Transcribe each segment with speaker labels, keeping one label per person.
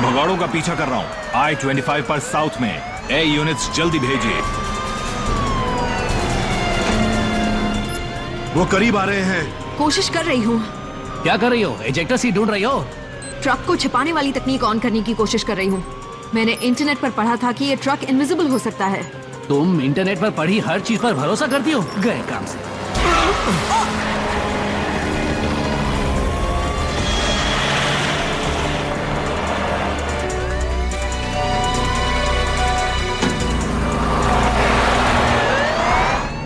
Speaker 1: मैं भगौड़ों का पीछा कर रहा हूँ। I-25 पर साउथ में। ए यूनिट्स जल्दी भेजिए।
Speaker 2: वो करीब आ रहे हैं।
Speaker 3: कोशिश कर रही हूँ।
Speaker 4: क्या कर रही हो? इजेक्टर सीट ढूंढ रही हो?
Speaker 3: ट्रक को छिपाने वाली तकनीक ऑन करने की कोशिश कर रही हूँ। मैंने इंटरनेट पर पढ़ा था कि ये ट्रक इनविजिबल हो सकता है।
Speaker 4: तुम इंटरनेट पर पढ़ी हर चीज पर भरोसा करती हो? गए काम से।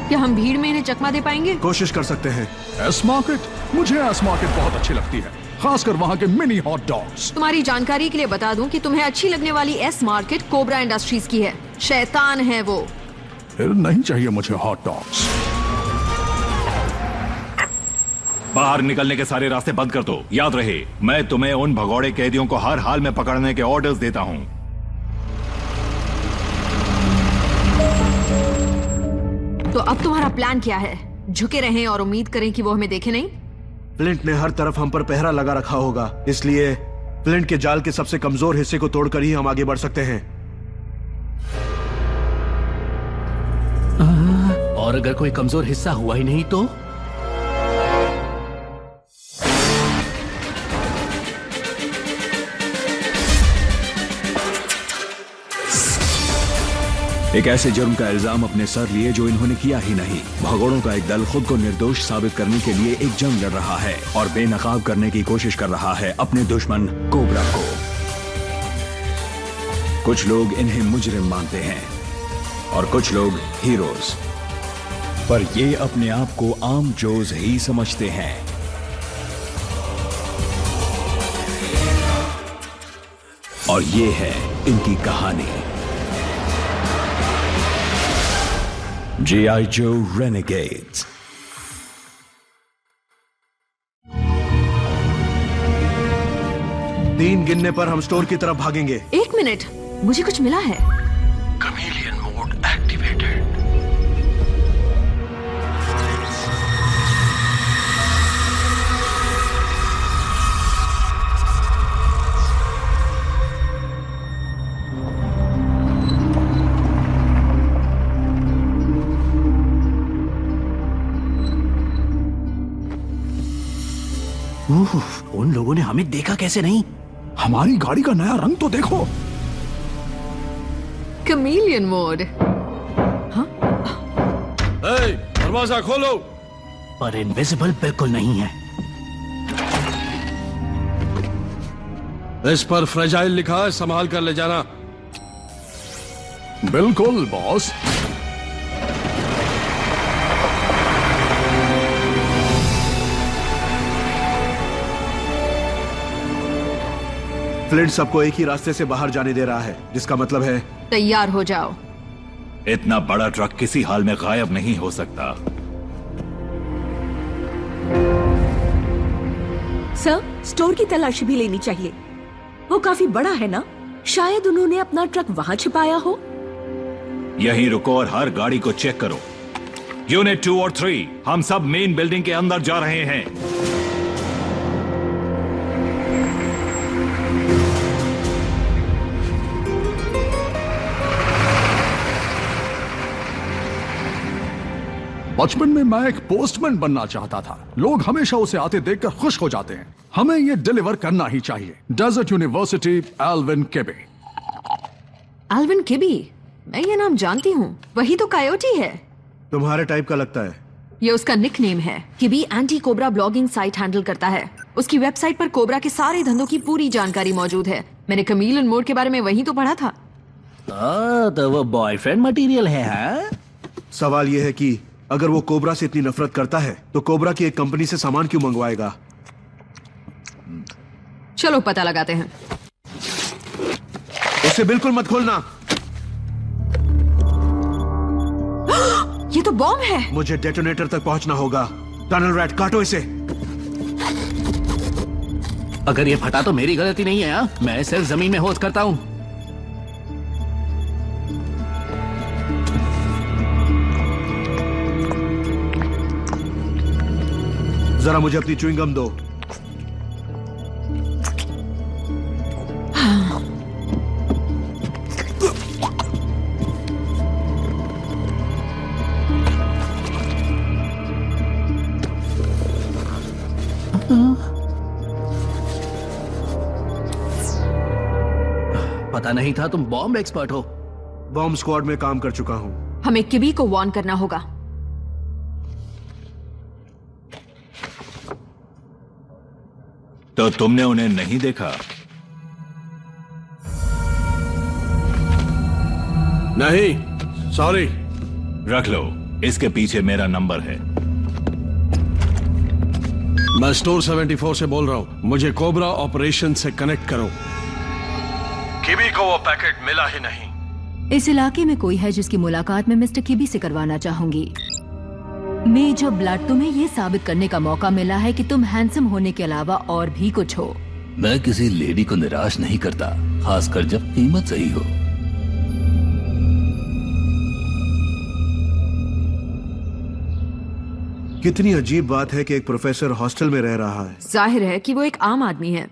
Speaker 3: क्या हम भीड़ में इन्हें चकमा दे पाएंगे?
Speaker 2: कोशिश कर सकते हैं।
Speaker 5: एस मार्केट, मुझे एस मार्केट बहुत अच्छी लगती है, खासकर वहाँ के मिनी हॉट डॉग्स।
Speaker 3: तुम्हारी जानकारी के लिए बता दूं कि तुम्हें अच्छी लगने वाली एस मार्केट कोबरा इंडस्ट्रीज की है। शैतान है वो।
Speaker 5: फिर नहीं चाहिए मुझे हॉट डॉग्स।
Speaker 1: बाहर निकलने के सारे रास्ते बंद कर दो। याद रहे, मैं तुम्हें उन भगौड़े कैदियों को हर हाल में पकड़ने के ऑर्डर्स देता हूँ।
Speaker 3: तो अब तुम्हारा प्लान क्या है? झुके रहें और उम्मीद करें कि वो हमें देखे नहीं?
Speaker 2: फ्लिंट ने हर तरफ हम पर पहरा लगा रखा होगा, इसलिए फ्लिंट के जाल के सबसे कमजोर हिस्से को तोड़कर ही हम आगे बढ़ सकते हैं।
Speaker 4: और अगर कोई कमजोर हिस्सा हुआ ही नहीं तो?
Speaker 6: एक ऐसे जुर्म का इल्जाम अपने सर लिए जो इन्होंने किया ही नहीं। भगोड़ों का एक दल खुद को निर्दोष साबित करने के लिए एक जंग लड़ रहा है और बेनकाब करने की कोशिश कर रहा है अपने दुश्मन कोबरा को। कुछ लोग इन्हें मुजरिम मानते हैं और कुछ लोग हीरोज, पर ये अपने आप को आम जोज ही समझते हैं। और ये है इनकी कहानी। G.I. Joe Renegades।
Speaker 2: तीन गिनने पर हम स्टोर की तरफ भागेंगे।
Speaker 3: 1 मिनट, मुझे कुछ मिला है।
Speaker 6: Chameleon mode activated।
Speaker 4: उन लोगों ने हमें देखा कैसे नहीं?
Speaker 5: हमारी गाड़ी का नया रंग तो देखो।
Speaker 3: Chameleon mode. हाँ?
Speaker 7: दरवाजा खोलो।
Speaker 4: पर इनविजिबल बिल्कुल नहीं है।
Speaker 7: इस पर फ्रेजाइल लिखा है, संभाल कर ले जाना।
Speaker 5: बिल्कुल बॉस।
Speaker 2: फ्लिंट सबको एक ही रास्ते से बाहर जाने दे रहा है, जिसका मतलब है
Speaker 3: तैयार हो जाओ।
Speaker 1: इतना बड़ा ट्रक किसी हाल में गायब नहीं हो सकता।
Speaker 8: सर, स्टोर की तलाशी भी लेनी चाहिए। वो काफी बड़ा है ना? शायद उन्होंने अपना ट्रक वहां छिपाया हो।
Speaker 1: यहीं रुको और हर गाड़ी को चेक करो। यूनिट 2 और 3, हम सब मेन बिल्डिंग के अंदर जा रहे हैं।
Speaker 5: बचपन में मैं एक पोस्टमैन बनना चाहता था। लोग हमेशा उसे आते देखकर खुश हो जाते हैं। हमें ये डिलीवर करना ही चाहिए। डेजर्ट यूनिवर्सिटी, एल्विन केबी।
Speaker 3: एल्विन केबी? मैं ये नाम जानती हूँ। वही तो कायोटी है।
Speaker 2: तुम्हारे टाइप का लगता है।
Speaker 3: ये उसका निकनेम है। KB anti cobra blogging site handle करता है। उसकी वेबसाइट पर कोबरा के सारे धंधों की पूरी जानकारी मौजूद है। मैंने कमीलियन मोड के बारे में वही तो पढ़ा था।
Speaker 4: तो वो बॉयफ्रेंड मटेरियल है, हाँ?
Speaker 2: सवाल यह है कि अगर वो कोबरा से इतनी नफरत करता है तो कोबरा की एक कंपनी से सामान क्यों मंगवाएगा?
Speaker 3: चलो पता लगाते हैं।
Speaker 2: उसे बिल्कुल मत खोलना।
Speaker 3: ये तो बॉम्ब है।
Speaker 2: मुझे डेटोनेटर तक पहुंचना होगा। टनल रैट, काटो इसे।
Speaker 4: अगर ये फटा तो मेरी गलती नहीं है, हाँ? मैं सिर्फ जमीन में होश करता हूँ।
Speaker 2: जरा मुझे अपनी च्युइंग गम दो।
Speaker 4: पता नहीं था तुम बॉम्ब एक्सपर्ट हो।
Speaker 2: बॉम्ब स्क्वाड में काम कर चुका हूं।
Speaker 3: हमें किबी को वार्न करना होगा।
Speaker 1: तो तुमने उन्हें नहीं देखा?
Speaker 7: नहीं, सॉरी।
Speaker 1: रख लो, इसके पीछे मेरा नंबर है।
Speaker 7: मैं स्टोर 74 से बोल रहा हूं। मुझे कोबरा ऑपरेशन से कनेक्ट करो। किबी को वो पैकेट मिला ही नहीं।
Speaker 9: इस इलाके में कोई है जिसकी मुलाकात मैं मिस्टर किबी से करवाना चाहूंगी। मेजर ब्लड, तुम्हें ये साबित करने का मौका मिला है कि तुम हैंडसम होने के अलावा और भी कुछ हो।
Speaker 10: मैं किसी लेडी को निराश नहीं करता, खासकर जब कीमत सही हो।
Speaker 2: कितनी अजीब बात है कि एक प्रोफेसर हॉस्टल में रह रहा है।
Speaker 3: जाहिर है कि वो एक आम आदमी है।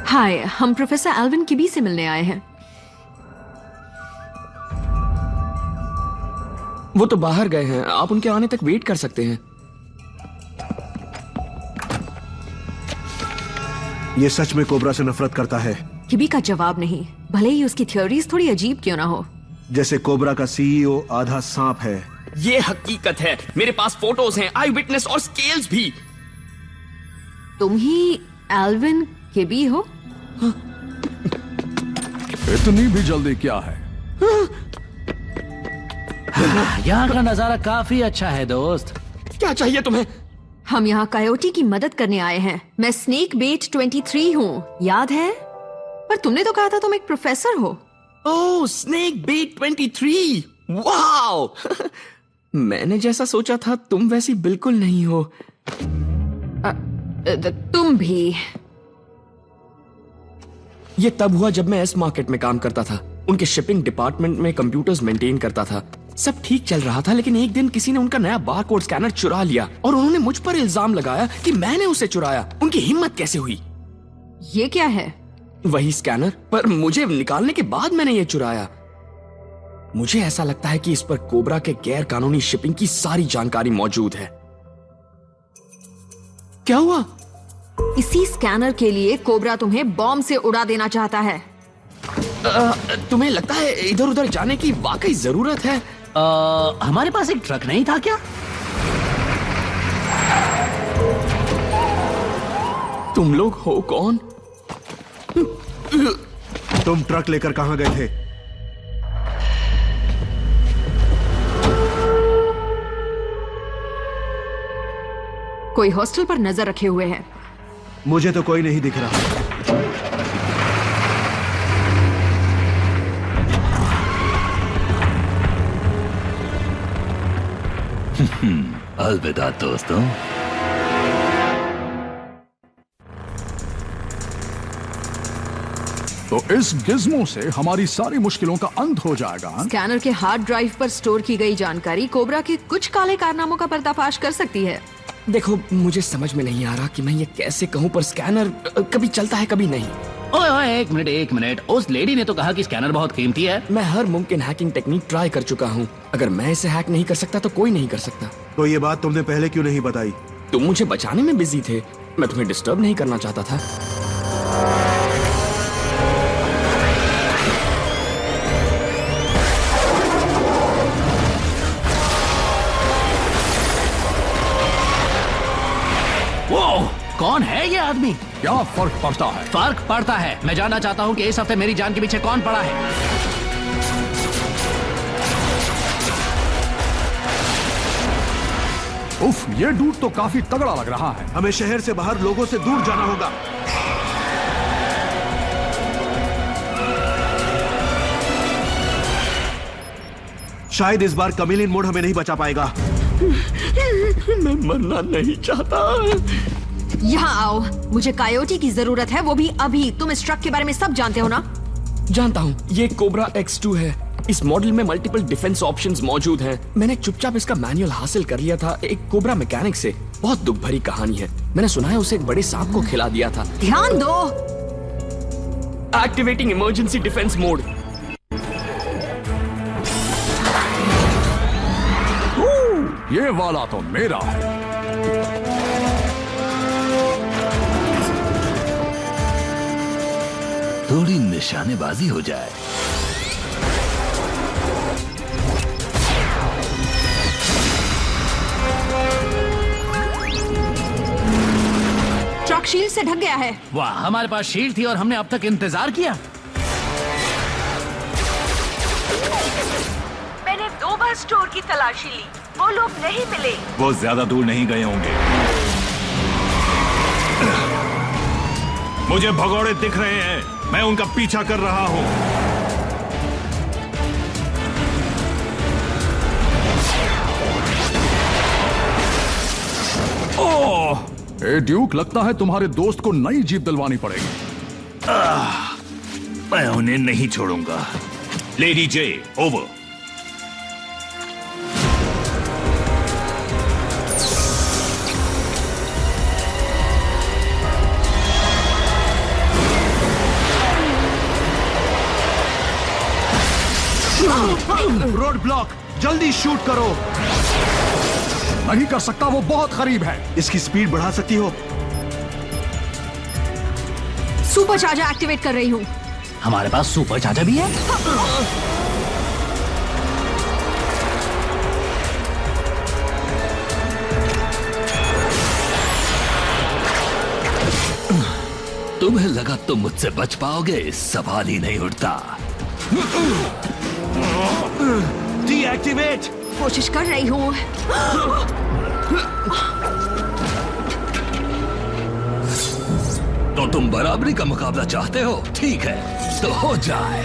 Speaker 3: हाय, हम प्रोफेसर एल्विन किबी से मिलने आए हैं।
Speaker 11: वो तो बाहर गए हैं, आप उनके आने तक वेट कर सकते हैं।
Speaker 2: ये सच में कोबरा से नफरत करता है।
Speaker 3: किबी का जवाब नहीं, भले ही उसकी थ्योरीज थोड़ी अजीब क्यों ना हो।
Speaker 2: जैसे कोबरा का सीईओ आधा सांप है।
Speaker 11: ये हकीकत है, मेरे पास फोटोज हैं, आई विटनेस और स्केल्स भी।
Speaker 3: तुम ही एल्विन किबी हो?
Speaker 5: इतनी भी जल्दी क्या है?
Speaker 4: यहाँ का नजारा काफी अच्छा है दोस्त।
Speaker 11: क्या चाहिए तुम्हें?
Speaker 3: हम यहाँ कायोटी की मदद करने आए हैं। मैं स्नेक बेट 23 हूँ, याद है? पर तुमने तो कहा था तुम एक प्रोफेसर हो।
Speaker 11: ओह, स्नेक बेट 23। वाओ! मैंने जैसा सोचा था तुम वैसी बिल्कुल नहीं हो।
Speaker 3: तुम भी।
Speaker 11: ये तब हुआ जब मैं एस मार्केट में काम करता था। उनके शिपिंग डिपार्टमेंट में कंप्यूटर्स मेंटेन करता था। सब ठीक चल रहा था, लेकिन एक दिन किसी ने उनका नया बारकोड स्कैनर चुरा लिया और उन्होंने मुझ पर इल्जाम लगाया कि मैंने उसे चुराया। उनकी हिम्मत कैसे हुई?
Speaker 3: ये क्या है?
Speaker 11: वही स्कैनर, पर मुझे निकालने के बाद मैंने ये चुराया। मुझे ऐसा लगता है कि इस पर कोबरा के गैर कानूनी शिपिंग की सारी जानकारी मौजूद है। क्या हुआ?
Speaker 3: इसी स्कैनर के लिए कोबरा तुम्हें बॉम्ब से उड़ा देना चाहता है।
Speaker 11: तुम्हें लगता है इधर उधर जाने की वाकई जरूरत है?
Speaker 4: हमारे पास एक ट्रक नहीं था क्या?
Speaker 11: तुम लोग हो कौन?
Speaker 2: तुम ट्रक लेकर कहां गए थे?
Speaker 3: कोई हॉस्टल पर नजर रखे हुए है।
Speaker 2: मुझे तो कोई नहीं दिख रहा।
Speaker 10: अलविदा दोस्तों।
Speaker 5: तो इस गिज़्मो से हमारी सारी मुश्किलों का अंत हो जाएगा।
Speaker 3: स्कैनर के हार्ड ड्राइव पर स्टोर की गई जानकारी कोबरा के कुछ काले कारनामों का पर्दाफाश कर सकती है।
Speaker 11: देखो, मुझे समझ में नहीं आ रहा कि मैं ये कैसे कहूँ, पर स्कैनर कभी चलता है कभी नहीं।
Speaker 4: ओए ओए, एक मिनट। उस लेडी ने तो कहा कि स्कैनर बहुत कीमती है।
Speaker 11: मैं हर मुमकिन हैकिंग टेक्निक ट्राई कर चुका हूँ। अगर मैं इसे हैक नहीं कर सकता तो कोई नहीं कर सकता।
Speaker 2: तो ये बात तुमने पहले क्यों नहीं बताई?
Speaker 11: तुम मुझे बचाने में बिजी थे, मैं तुम्हें डिस्टर्ब नहीं करना चाहता था।
Speaker 4: कौन है ये आदमी?
Speaker 5: क्या फर्क पड़ता है?
Speaker 4: फर्क पड़ता है। मैं जानना चाहता हूँ कि इस हफ्ते मेरी जान के पीछे कौन पड़ा है।
Speaker 5: उफ, ये डूड तो काफी तगड़ा लग रहा है।
Speaker 2: हमें शहर से बाहर लोगों से दूर जाना होगा। शायद इस बार कमीलियन मोड हमें नहीं बचा पाएगा।
Speaker 11: मैं मरना नहीं चाहता।
Speaker 3: यहाँ आओ, मुझे कायोटी की जरूरत है, वो भी अभी। तुम इस ट्रक के बारे में सब जानते हो ना?
Speaker 11: जानता हूँ, ये कोबरा X2 है। इस मॉडल में मल्टीपल डिफेंस ऑप्शंस मौजूद हैं। मैंने चुपचाप इसका मैनुअल हासिल कर लिया था एक कोबरा मैकेनिक से। बहुत दुख भरी कहानी है। मैंने सुना है उसे एक बड़े सांप को खिला दिया था।
Speaker 3: ध्यान दो।
Speaker 11: Activating emergency defence mode.
Speaker 5: ये वाला तो मेरा है।
Speaker 10: थोड़ी निशानेबाजी हो जाए।
Speaker 3: ट्रक शील्ड से ढक गया है।
Speaker 4: वाह, हमारे पास शील्ड थी और हमने अब तक इंतजार किया।
Speaker 8: मैंने 2 बार स्टोर की तलाशी ली, वो लोग नहीं मिले।
Speaker 1: वो ज्यादा दूर नहीं गए होंगे। मुझे भगोड़े दिख रहे हैं, मैं उनका पीछा कर रहा हूं।
Speaker 5: ओह, ए ड्यूक, लगता है तुम्हारे दोस्त को नई जीप दिलवानी पड़ेगी।
Speaker 1: मैं उन्हें नहीं छोड़ूंगा। लेडी जे, ओवर।
Speaker 2: रोड ब्लॉक, जल्दी शूट करो।
Speaker 5: नहीं कर सकता, वो बहुत करीब है।
Speaker 2: इसकी स्पीड बढ़ा सकती हो?
Speaker 3: सुपर चार्जर एक्टिवेट कर रही हूँ।
Speaker 4: हमारे पास सुपर चार्जर भी है।
Speaker 10: तुम्हें लगा तुम मुझसे बच पाओगे? सवाल ही नहीं उठता।
Speaker 2: डीएक्टिवेट।
Speaker 3: कोशिश कर रही हूँ।
Speaker 10: तो तुम बराबरी का मुकाबला चाहते हो? ठीक है, तो हो जाए।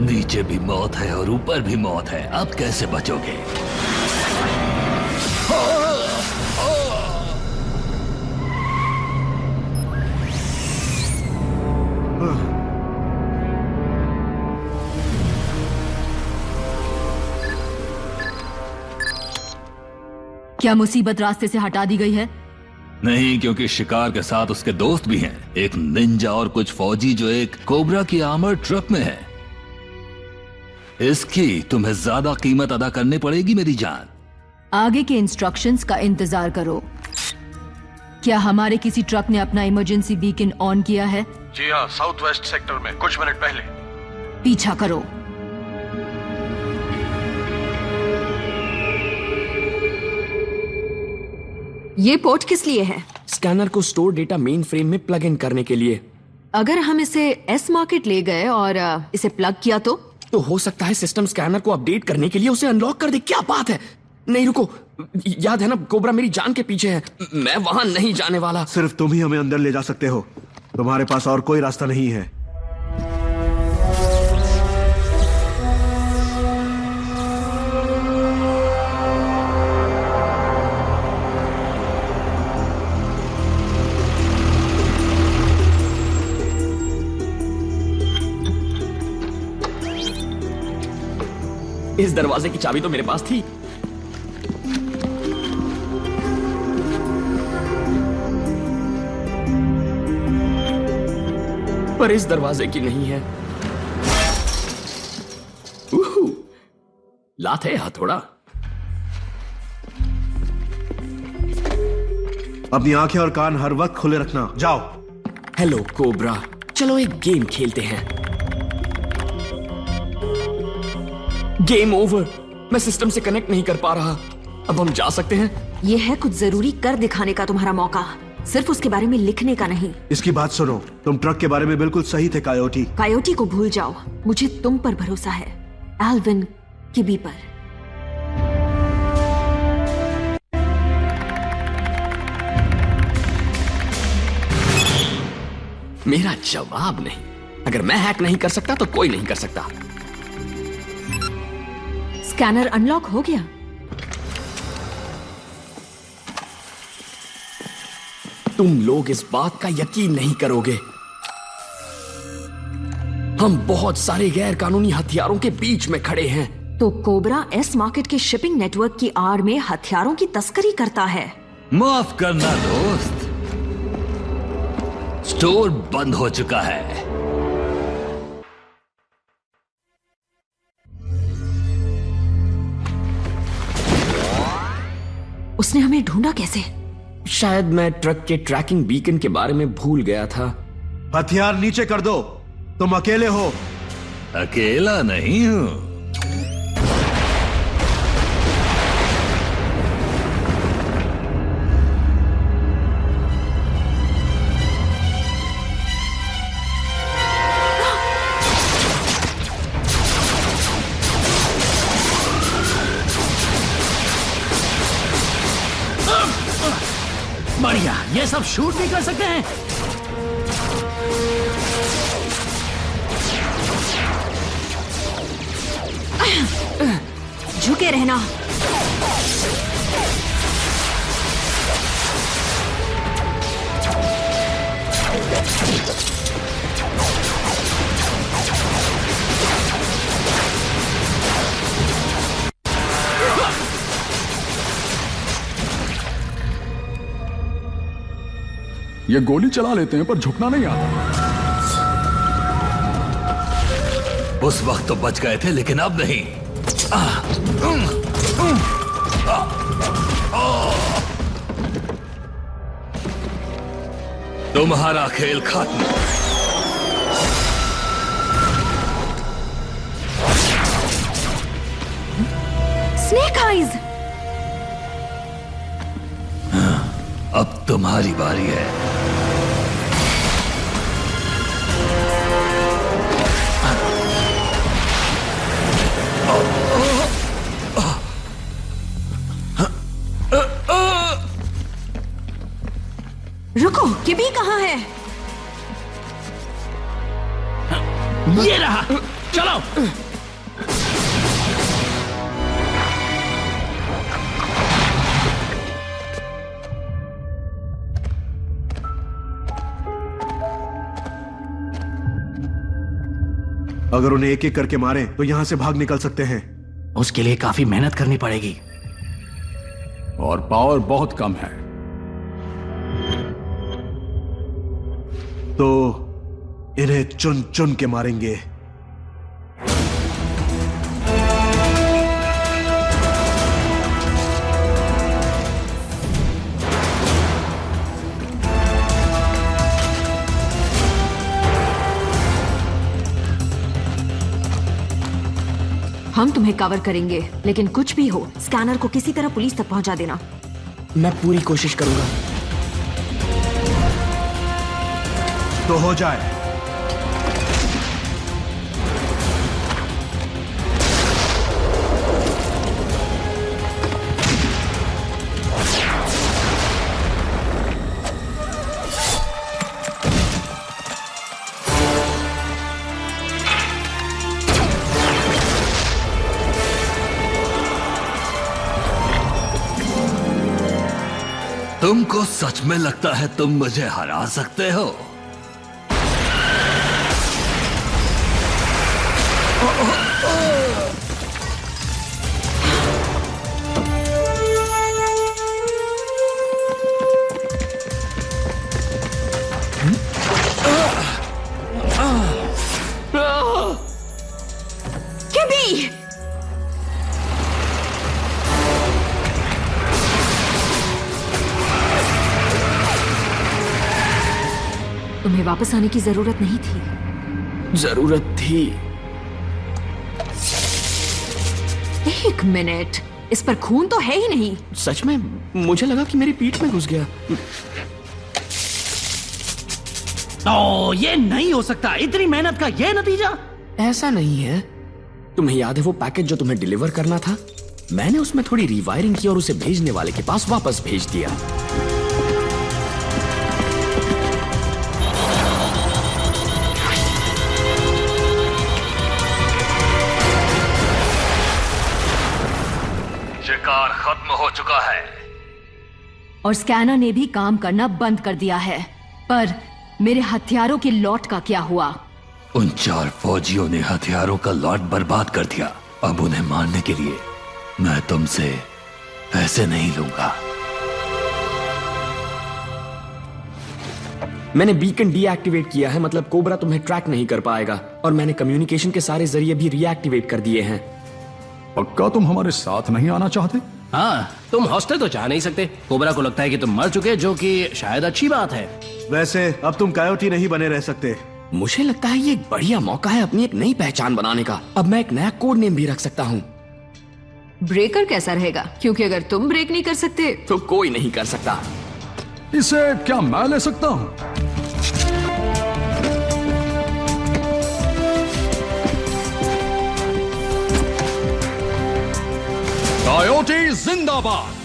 Speaker 10: नीचे भी मौत है और ऊपर भी मौत है, अब कैसे बचोगे?
Speaker 9: क्या मुसीबत रास्ते से हटा दी गई है?
Speaker 10: नहीं, क्योंकि शिकार के साथ उसके दोस्त भी हैं, एक निंजा और कुछ फौजी जो एक कोबरा की आर्मर्ड ट्रक में है। इसकी तुम्हें ज्यादा कीमत अदा करनी पड़ेगी मेरी जान।
Speaker 9: आगे के इंस्ट्रक्शंस का इंतजार करो। क्या हमारे किसी ट्रक ने अपना इमरजेंसी बीकन ऑन किया है?
Speaker 7: जी हाँ, साउथ वेस्ट सेक्टर में कुछ मिनट पहले।
Speaker 9: पीछा करो।
Speaker 3: ये पोर्ट किस लिए है?
Speaker 11: स्कैनर को स्टोर डेटा मेन फ्रेम में प्लग इन करने के लिए।
Speaker 3: अगर हम इसे एस मार्केट ले गए और इसे प्लग किया तो
Speaker 11: हो सकता है सिस्टम स्कैनर को अपडेट करने के लिए उसे अनलॉक कर दे। क्या बात है? नहीं रुको, याद है ना, कोबरा मेरी जान के पीछे है, मैं वहां नहीं जाने वाला।
Speaker 2: सिर्फ तुम ही हमें अंदर ले जा सकते हो, तुम्हारे पास और कोई रास्ता नहीं है।
Speaker 11: इस दरवाजे की चाबी तो मेरे पास थी। पर इस दरवाजे की नहीं है। लात है हथौड़ा।
Speaker 2: अपनी आंखें और कान हर वक्त खुले रखना। जाओ।
Speaker 11: हेलो कोबरा, चलो एक गेम खेलते हैं। Game over. मैं सिस्टम से कनेक्ट नहीं कर पा रहा। अब हम जा सकते हैं?
Speaker 3: ये है कुछ जरूरी कर दिखाने का तुम्हारा मौका, सिर्फ उसके बारे में लिखने का नहीं।
Speaker 2: इसकी बात सुनो, तुम ट्रक के बारे में बिल्कुल सही थे कायोटी।
Speaker 3: कायोटी को भूल जाओ, मुझे तुम पर भरोसा है, एल्विन किबी पर।
Speaker 11: मेरा जवाब नहीं। अगर मैं हैक नहीं कर सकता तो कोई नहीं कर सकता।
Speaker 3: स्कैनर अनलॉक हो गया।
Speaker 11: तुम लोग इस बात का यकीन नहीं करोगे, हम बहुत सारे गैर कानूनी हथियारों के बीच में खड़े हैं।
Speaker 3: तो कोबरा एस मार्केट के शिपिंग नेटवर्क की आड़ में हथियारों की तस्करी करता है।
Speaker 10: माफ करना दोस्त, स्टोर बंद हो चुका है।
Speaker 3: उसने हमें ढूंढा कैसे?
Speaker 11: शायद मैं ट्रक के ट्रैकिंग बीकन के बारे में भूल गया था।
Speaker 2: हथियार नीचे कर दो, तुम अकेले हो।
Speaker 10: अकेला नहीं हूं।
Speaker 4: बढ़िया, ये सब शूट भी कर सकते हैं।
Speaker 3: झुके रहना।
Speaker 5: ये गोली चला लेते हैं पर झुकना नहीं आता।
Speaker 10: उस वक्त तो बच गए थे लेकिन अब नहीं। तुम्हारा खेल खत्म।
Speaker 3: Snake eyes.
Speaker 10: अब तुम्हारी बारी है।
Speaker 3: रुको, किबी कहाँ है?
Speaker 4: ये रहा, चलो।
Speaker 2: अगर उन्हें एक एक करके मारें तो यहां से भाग निकल सकते हैं।
Speaker 4: उसके लिए काफी मेहनत करनी पड़ेगी
Speaker 5: और पावर बहुत कम है।
Speaker 2: तो इन्हें चुन चुन के मारेंगे।
Speaker 3: हम तुम्हें कवर करेंगे, लेकिन कुछ भी हो स्कैनर को किसी तरह पुलिस तक पहुंचा देना।
Speaker 11: मैं पूरी कोशिश करूंगा।
Speaker 2: तो हो जाए।
Speaker 10: तुमको सच में लगता है तुम मुझे हरा सकते हो?
Speaker 3: किबी! तुम्हें वापस आने की जरूरत नहीं थी।
Speaker 11: जरूरत थी।
Speaker 3: एक मिनट, इस पर खून तो है ही नहीं।
Speaker 11: सच में मुझे लगा कि मेरी पीठ में घुस गया।
Speaker 4: तो ये नहीं हो सकता, इतनी मेहनत का ये नतीजा।
Speaker 11: ऐसा नहीं है। तुम्हें याद है वो पैकेज जो तुम्हें डिलीवर करना था? मैंने उसमें थोड़ी रिवायरिंग की और उसे भेजने वाले के पास वापस भेज दिया।
Speaker 10: शिकार खत्म हो चुका है।
Speaker 9: और स्कैनर ने भी काम करना बंद कर दिया है। पर मेरे हथियारों के लॉट का क्या हुआ?
Speaker 10: उन 4 फौजियों ने हथियारों का लॉट बर्बाद कर दिया। अब उन्हें मारने के लिए मैं तुमसे पैसे नहीं लूंगा।
Speaker 11: मैंने बीकन डीएक्टिवेट किया है, मतलब कोबरा तुम्हें ट्रैक नहीं कर पाएगा। और मैंने कम्युनिकेशन के सारे जरिए भी रीएक्टिवेट कर दिए हैं।
Speaker 5: पक्का तुम हमारे साथ नहीं आना चाहते?
Speaker 4: हाँ, तुम हॉस्टल तो जा नहीं सकते। कोबरा को लगता है कि तुम मर चुके, जो कि शायद अच्छी बात है।
Speaker 2: वैसे अब तुम कायोटी नहीं बने रह सकते।
Speaker 11: मुझे लगता है ये एक बढ़िया मौका है अपनी एक नई पहचान बनाने का। अब मैं एक नया कोड नेम भी रख सकता हूँ।
Speaker 3: ब्रेकर कैसा रहेगा? क्योंकि अगर तुम ब्रेक नहीं कर सकते
Speaker 11: तो कोई नहीं कर सकता।
Speaker 5: इसे क्या मैं ले सकता हूँ? कायोटी जिंदाबाद।